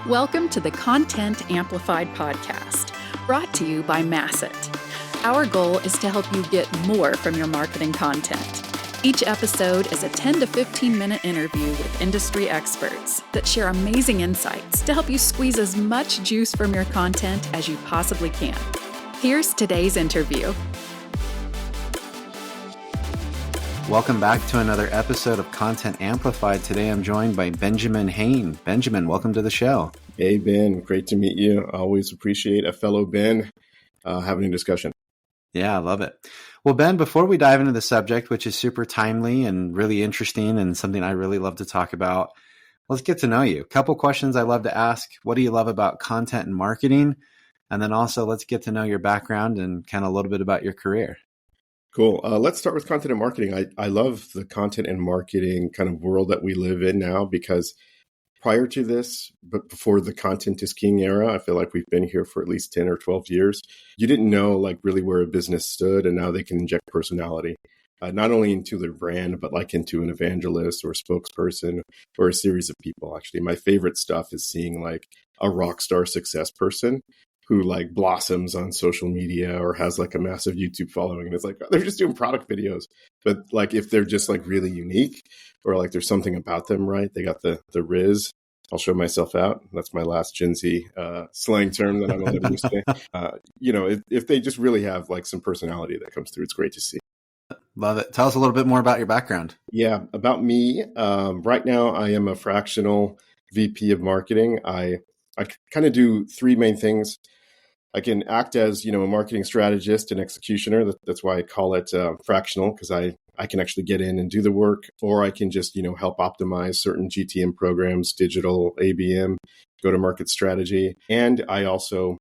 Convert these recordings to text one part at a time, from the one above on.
Welcome to the Content Amplified podcast, brought to you by Masset. Our goal is to help you get more from your marketing content. Each episode is a 10 to 15 minute interview with industry experts that share amazing insights to help you squeeze as much juice from your content as you possibly can. Here's today's interview. Welcome back to another episode of Content Amplified. Today I'm joined by Benjamin Hain. Benjamin, welcome to the show. Hey, Ben. Great to meet you. I always appreciate a fellow Ben having a discussion. Yeah, I love it. Well, Ben, before we dive into the subject, which is super timely and really interesting and something I really love to talk about, let's get to know you. A couple questions I love to ask. What do you love about content and marketing? And then also let's get to know your background and kind of a little bit about your career. Cool. Let's start with content and marketing. I love the content and marketing kind of world that we live in now because prior to this, but before the content is king era, I feel like we've been here for at least 10 or 12 years. You didn't know like really where a business stood, and now they can inject personality, not only into their brand, but like into an evangelist or a spokesperson or a series of people. Actually, my favorite stuff is seeing like a rock star success person who like blossoms on social media or has like a massive YouTube following. And it's like, they're just doing product videos. But like, if they're just like really unique or like there's something about them, right? They got the Riz. I'll show myself out. That's my last Gen Z slang term that I'm going to say. If they just really have like some personality that comes through, it's great to see. Love it. Tell us a little bit more about your background. Yeah, about me. Right now, I am a fractional VP of marketing. I kind of do three main things. I can act as, a marketing strategist and executioner. That's why I call it fractional, because I can actually get in and do the work, or I can just, help optimize certain GTM programs, digital, ABM, go-to-market strategy. And I also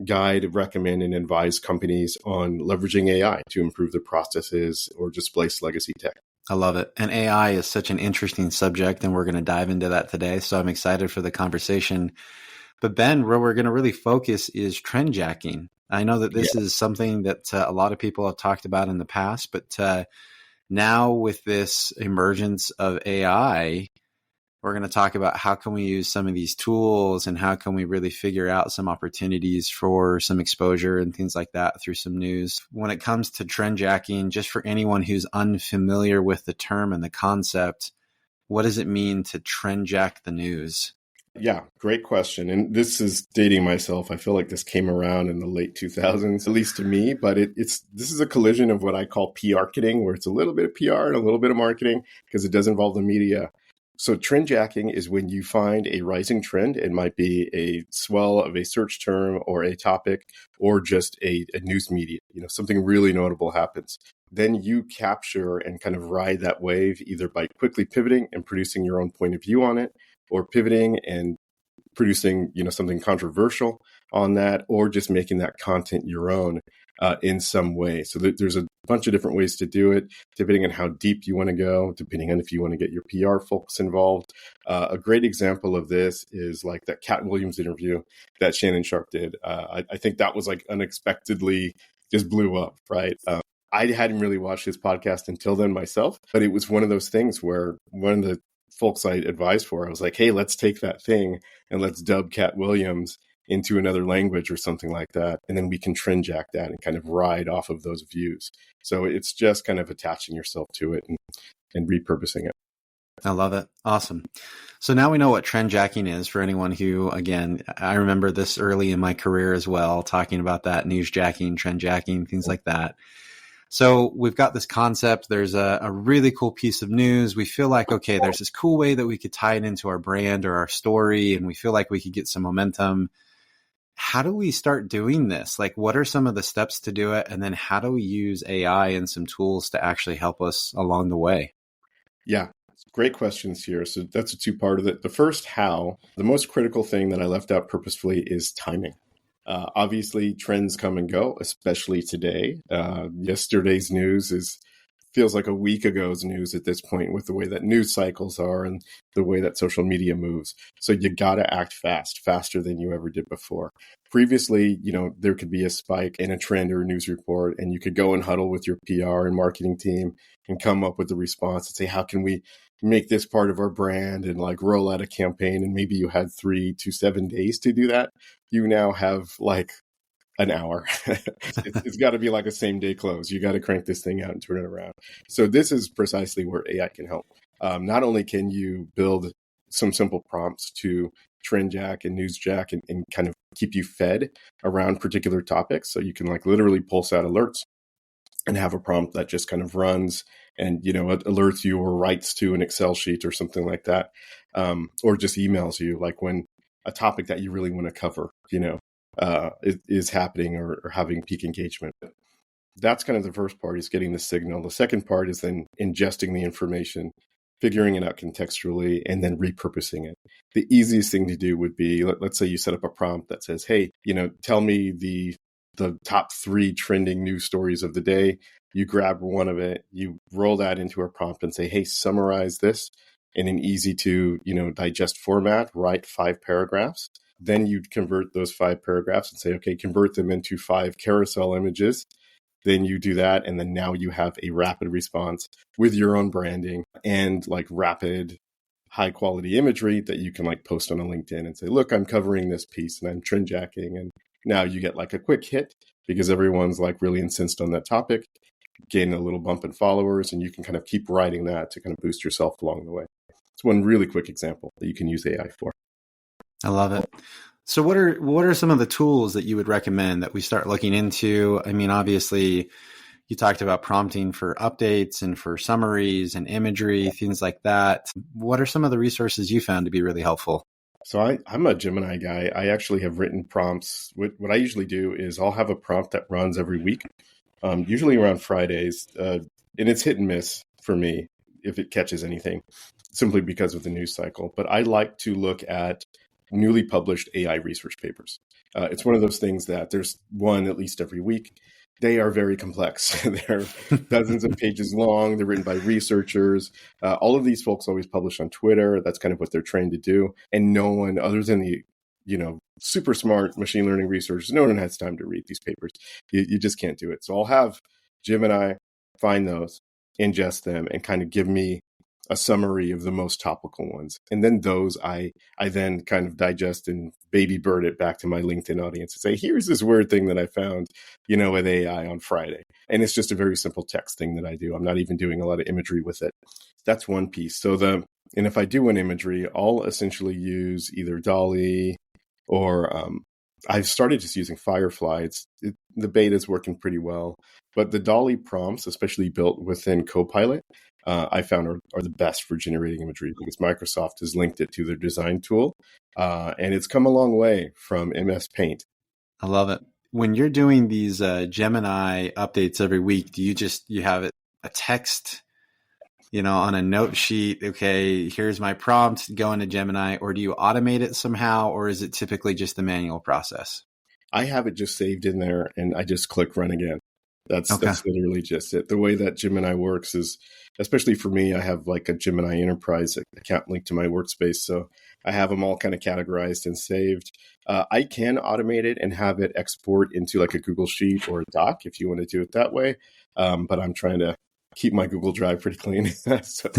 guide, recommend, and advise companies on leveraging AI to improve their processes or displace legacy tech. I love it. And AI is such an interesting subject, and we're going to dive into that today. So I'm excited for the conversation. But Ben, where we're going to really focus is trend jacking. I know that this is something that a lot of people have talked about in the past, but now with this emergence of AI, we're going to talk about how can we use some of these tools and how can we really figure out some opportunities for some exposure and things like that through some news. When it comes to trend jacking, just for anyone who's unfamiliar with the term and the concept, what does it mean to trend jack the news? Yeah, great question. And this is dating myself. I feel like this came around in the late 2000s, at least to me, but this is a collision of what I call PR-keting, where it's a little bit of PR and a little bit of marketing because it does involve the media. So trend jacking is when you find a rising trend. It might be a swell of a search term or a topic or just a news media, something really notable happens. Then you capture and kind of ride that wave either by quickly pivoting and producing your own point of view on it, or pivoting and producing, something controversial on that, or just making that content your own in some way. So there's a bunch of different ways to do it, depending on how deep you want to go, depending on if you want to get your PR folks involved. A great example of this is like that Cat Williams interview that Shannon Sharp did. I think that was like unexpectedly just blew up, right? I hadn't really watched his podcast until then myself, but it was one of those things where one of the folks I advised for, I was like, hey, let's take that thing and let's dub Cat Williams into another language or something like that. And then we can trend jack that and kind of ride off of those views. So it's just kind of attaching yourself to it and repurposing it. I love it. Awesome. So now we know what trend jacking is for anyone who, again, I remember this early in my career as well, talking about that, news jacking, trend jacking, things like that. So we've got this concept. There's a really cool piece of news. We feel like, okay, there's this cool way that we could tie it into our brand or our story, and we feel like we could get some momentum. How do we start doing this? Like, what are some of the steps to do it? And then how do we use AI and some tools to actually help us along the way? Yeah, great questions here. So that's a two-part of it. The first, how, the most critical thing that I left out purposefully is timing. Obviously, trends come and go, especially today. Yesterday's news is feels like a week ago's news at this point with the way that news cycles are and the way that social media moves. So you got to act fast, faster than you ever did before. Previously, there could be a spike in a trend or a news report, and you could go and huddle with your PR and marketing team and come up with a response and say, how can we make this part of our brand, and like roll out a campaign? And maybe you had 3 to 7 days to do that. You now have like an hour. It's got to be like a same day close. You got to crank this thing out and turn it around. So this is precisely where AI can help. Not only can you build some simple prompts to Trendjack and Newsjack and kind of keep you fed around particular topics. So you can like literally pulse out alerts and have a prompt that just kind of runs and, alerts you or writes to an Excel sheet or something like that. Or just emails you like when a topic that you really want to cover, is happening or having peak engagement. That's kind of the first part, is getting the signal. The second part is then ingesting the information, figuring it out contextually, and then repurposing it. The easiest thing to do would be, let's say you set up a prompt that says, hey, tell me the top 3 trending news stories of the day. You grab one of it, you roll that into a prompt and say, hey, summarize this in an easy to, digest format, write 5 paragraphs. Then you'd convert those 5 paragraphs and say, okay, convert them into 5 carousel images. Then you do that. And then now you have a rapid response with your own branding and like rapid, high quality imagery that you can like post on a LinkedIn and say, look, I'm covering this piece and I'm trendjacking. And now you get like a quick hit because everyone's like really incensed on that topic, gain a little bump in followers, and you can kind of keep writing that to kind of boost yourself along the way. It's one really quick example that you can use AI for. I love it. So what are some of the tools that you would recommend that we start looking into? I mean, obviously you talked about prompting for updates and for summaries and imagery, things like that. What are some of the resources you found to be really helpful? So I'm a Gemini guy. I actually have written prompts. What I usually do is I'll have a prompt that runs every week, usually around Fridays. And it's hit and miss for me if it catches anything, simply because of the news cycle. But I like to look at newly published AI research papers. It's one of those things that there's one at least every week. They are very complex. They're dozens of pages long. They're written by researchers. All of these folks always publish on Twitter. That's kind of what they're trained to do. And no one, other than the super smart machine learning researchers, no one has time to read these papers. You just can't do it. So I'll have Gemini find those, ingest them, and kind of give me a summary of the most topical ones. And then those I then kind of digest and baby bird it back to my LinkedIn audience and say, here's this weird thing that I found, with AI on Friday. And it's just a very simple text thing that I do. I'm not even doing a lot of imagery with it. That's one piece. And if I do an imagery, I'll essentially use either DALL-E or I've started just using Firefly. The beta is working pretty well. But the DALL-E prompts, especially built within Copilot, I found are the best for generating imagery because Microsoft has linked it to their design tool. And it's come a long way from MS Paint. I love it. When you're doing these Gemini updates every week, do you have a text, on a note sheet? Okay, here's my prompt, go into Gemini, or do you automate it somehow, or is it typically just the manual process? I have it just saved in there and I just click run again. That's literally just it. The way that Gemini works is, especially for me, I have like a Gemini Enterprise account linked to my workspace. So I have them all kind of categorized and saved. I can automate it and have it export into like a Google Sheet or a doc if you want to do it that way. But I'm trying to keep my Google Drive pretty clean. So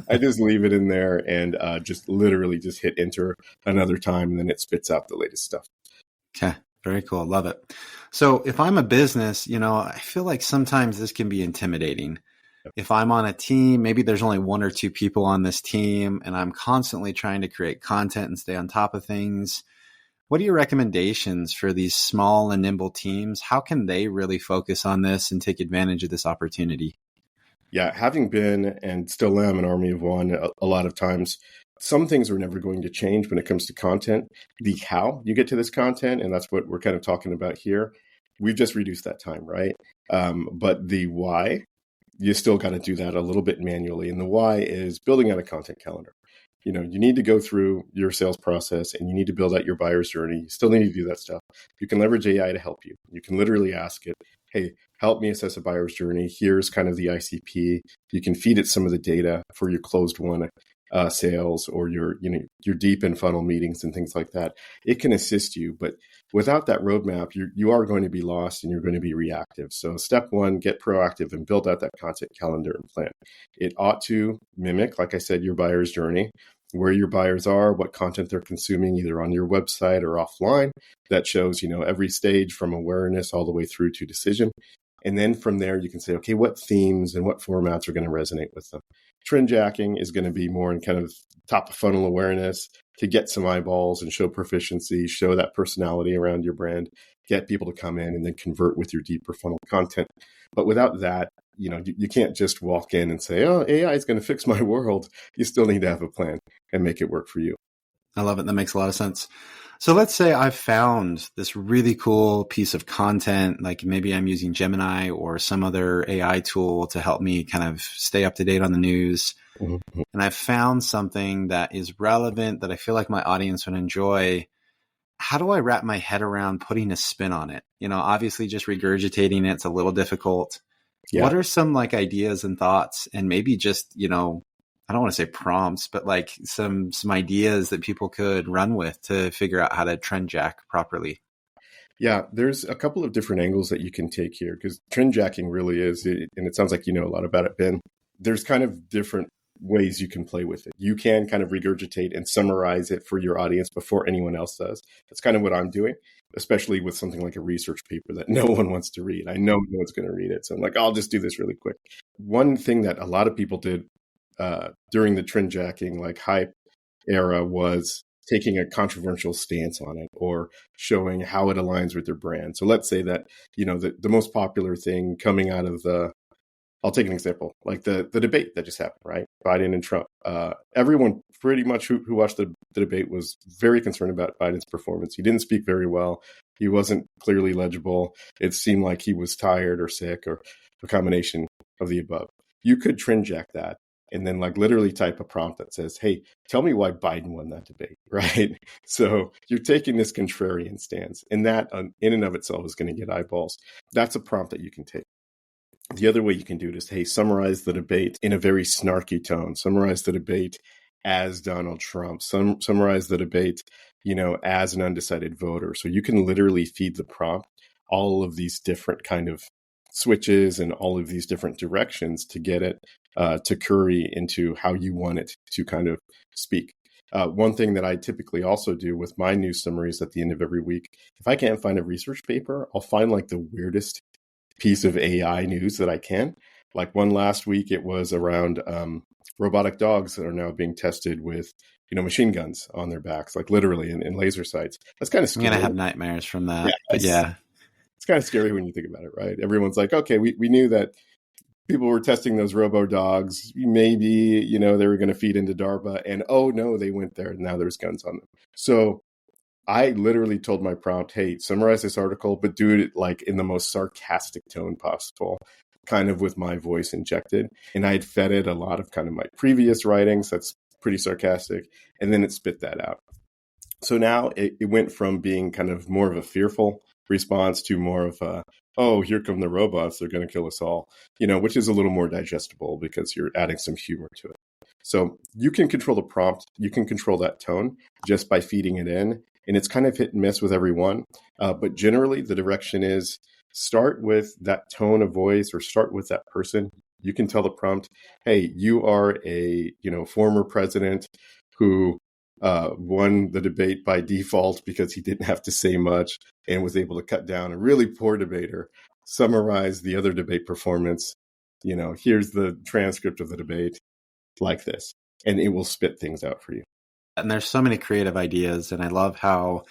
I just leave it in there and just literally just hit enter another time, and then it spits out the latest stuff. Okay. Very cool. Love it. So if I'm a business, I feel like sometimes this can be intimidating. If I'm on a team, maybe there's only 1 or 2 people on this team, and I'm constantly trying to create content and stay on top of things. What are your recommendations for these small and nimble teams? How can they really focus on this and take advantage of this opportunity? Yeah, having been and still am an army of one, a lot of times, some things are never going to change when it comes to content. The how you get to this content, and that's what we're kind of talking about here, we've just reduced that time, right? But the why, you still got to do that a little bit manually. And the why is building out a content calendar. You need to go through your sales process and you need to build out your buyer's journey. You still need to do that stuff. You can leverage AI to help you. You can literally ask it, hey, help me assess a buyer's journey. Here's kind of the ICP. You can feed it some of the data for your closed won sales or your deep in funnel meetings and things like that. It can assist you, but without that roadmap, you are going to be lost and you're going to be reactive. So step one, get proactive and build out that content calendar and plan. It ought to mimic, like I said, your buyer's journey, where your buyers are, what content they're consuming, either on your website or offline. That shows, every stage from awareness all the way through to decision. And then from there, you can say, okay, what themes and what formats are going to resonate with them? Trend jacking is going to be more in kind of top of funnel awareness to get some eyeballs and show proficiency, show that personality around your brand, get people to come in and then convert with your deeper funnel content. But without that, you can't just walk in and say, oh, AI is going to fix my world. You still need to have a plan and make it work for you. I love it. That makes a lot of sense. So let's say I've found this really cool piece of content, like maybe I'm using Gemini or some other AI tool to help me kind of stay up to date on the news. Mm-hmm. And I've found something that is relevant that I feel like my audience would enjoy. How do I wrap my head around putting a spin on it? Obviously just regurgitating it's a little difficult. Yeah. What are some ideas and thoughts and maybe just, I don't want to say prompts, but some ideas that people could run with to figure out how to trend jack properly? Yeah, there's a couple of different angles that you can take here because trend jacking really is, and it sounds like you know a lot about it, Ben. There's kind of different ways you can play with it. You can kind of regurgitate and summarize it for your audience before anyone else does. That's kind of what I'm doing, especially with something like a research paper that no one wants to read. I know no one's going to read it. So I'm like, I'll just do this really quick. One thing that a lot of people did during the trend jacking hype era was taking a controversial stance on it or showing how it aligns with their brand. So let's say that, the most popular thing coming out of I'll take an example, like the debate that just happened, right? Biden and Trump. Everyone pretty much who watched the debate was very concerned about Biden's performance. He didn't speak very well. He wasn't clearly legible. It seemed like he was tired or sick or a combination of the above. You could trend jack that and then literally type a prompt that says, hey, tell me why Biden won that debate, right? So you're taking this contrarian stance, and that in and of itself is going to get eyeballs. That's a prompt that you can take. The other way you can do it is, hey, summarize the debate in a very snarky tone. Summarize the debate as Donald Trump. Summarize the debate, as an undecided voter. So you can literally feed the prompt all of these different kind of switches and all of these different directions to get it to curry into how you want it to kind of speak. One thing that I typically also do with my news summaries at the end of every week, if I can't find a research paper, I'll find the weirdest piece of AI news that I can. Like one last week, it was around robotic dogs that are now being tested with, machine guns on their backs, literally in laser sights. That's kind of scary. I'm going to have nightmares from that. It's kind of scary when you think about it, right? Everyone's like, okay, we knew that people were testing those robo dogs. Maybe, they were going to feed into DARPA, and oh no, they went there and now there's guns on them. So I literally told my prompt, hey, summarize this article, but do it in the most sarcastic tone possible, kind of with my voice injected. And I had fed it a lot of kind of my previous writings that's pretty sarcastic, and then it spit that out. So now it went from being kind of more of a fearful response to more of a, oh, here come the robots, they're going to kill us all, which is a little more digestible because you're adding some humor to it. So you can control the prompt, you can control that tone just by feeding it in. And it's kind of hit and miss with everyone. But generally, the direction is start with that tone of voice or start with that person. You can tell the prompt, hey, you are a former president who won the debate by default because he didn't have to say much and was able to cut down a really poor debater, summarize the other debate performance. Here's the transcript of the debate like this, and it will spit things out for you. And there's so many creative ideas, and I love how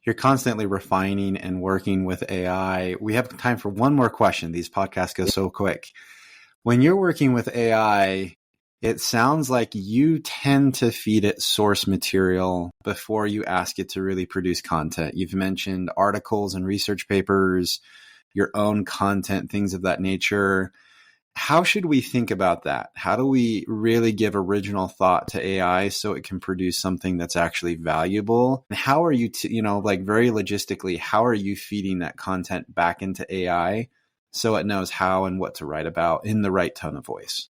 you're constantly refining and working with AI. We have time for one more question. These podcasts go so quick. When you're working with AI, it sounds like you tend to feed it source material before you ask it to really produce content. You've mentioned articles and research papers, your own content, things of that nature. How should we think about that? How do we really give original thought to AI so it can produce something that's actually valuable? And how are you, very logistically, how are you feeding that content back into AI so it knows how and what to write about in the right tone of voice?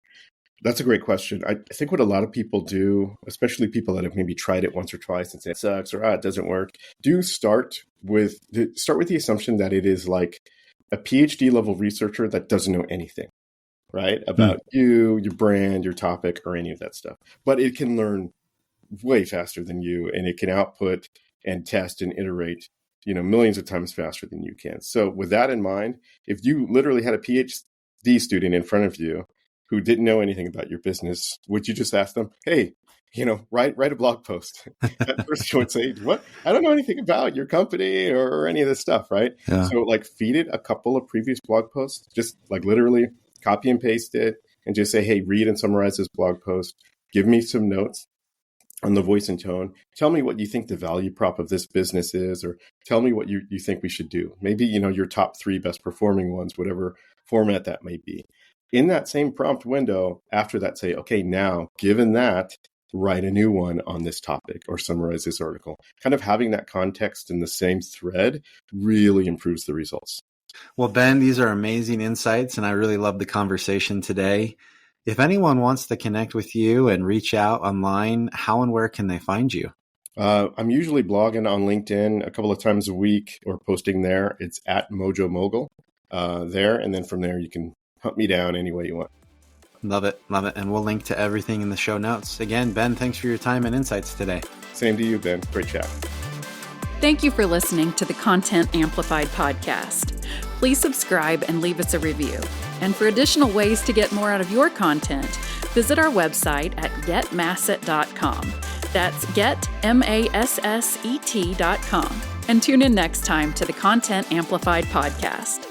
That's a great question. I think what a lot of people do, especially people that have maybe tried it once or twice and say it sucks or it doesn't work, do start with the assumption that it is like a PhD level researcher that doesn't know anything, right? About you, your brand, your topic, or any of that stuff. But it can learn way faster than you, and it can output and test and iterate, millions of times faster than you can. So with that in mind, if you literally had a PhD student in front of you who didn't know anything about your business, would you just ask them, hey, write a blog post? At first you would say, what? I don't know anything about your company or any of this stuff, right? Yeah. So feed it a couple of previous blog posts, just literally copy and paste it and just say, hey, read and summarize this blog post. Give me some notes on the voice and tone. Tell me what you think the value prop of this business is, or tell me what you think we should do. Maybe, your top 3 best performing ones, whatever format that may be. In that same prompt window, after that, say, okay, now, given that, write a new one on this topic or summarize this article. Kind of having that context in the same thread really improves the results. Well, Ben, these are amazing insights, and I really love the conversation today. If anyone wants to connect with you and reach out online, how and where can they find you? I'm usually blogging on LinkedIn a couple of times a week or posting there. It's at Mojo Mogul there. And then from there, you can hunt me down any way you want. Love it. Love it. And we'll link to everything in the show notes. Again, Ben, thanks for your time and insights today. Same to you, Ben. Great chat. Thank you for listening to the Content Amplified podcast. Please subscribe and leave us a review. And for additional ways to get more out of your content, visit our website at getmasset.com. That's getmasset.com. And tune in next time to the Content Amplified podcast.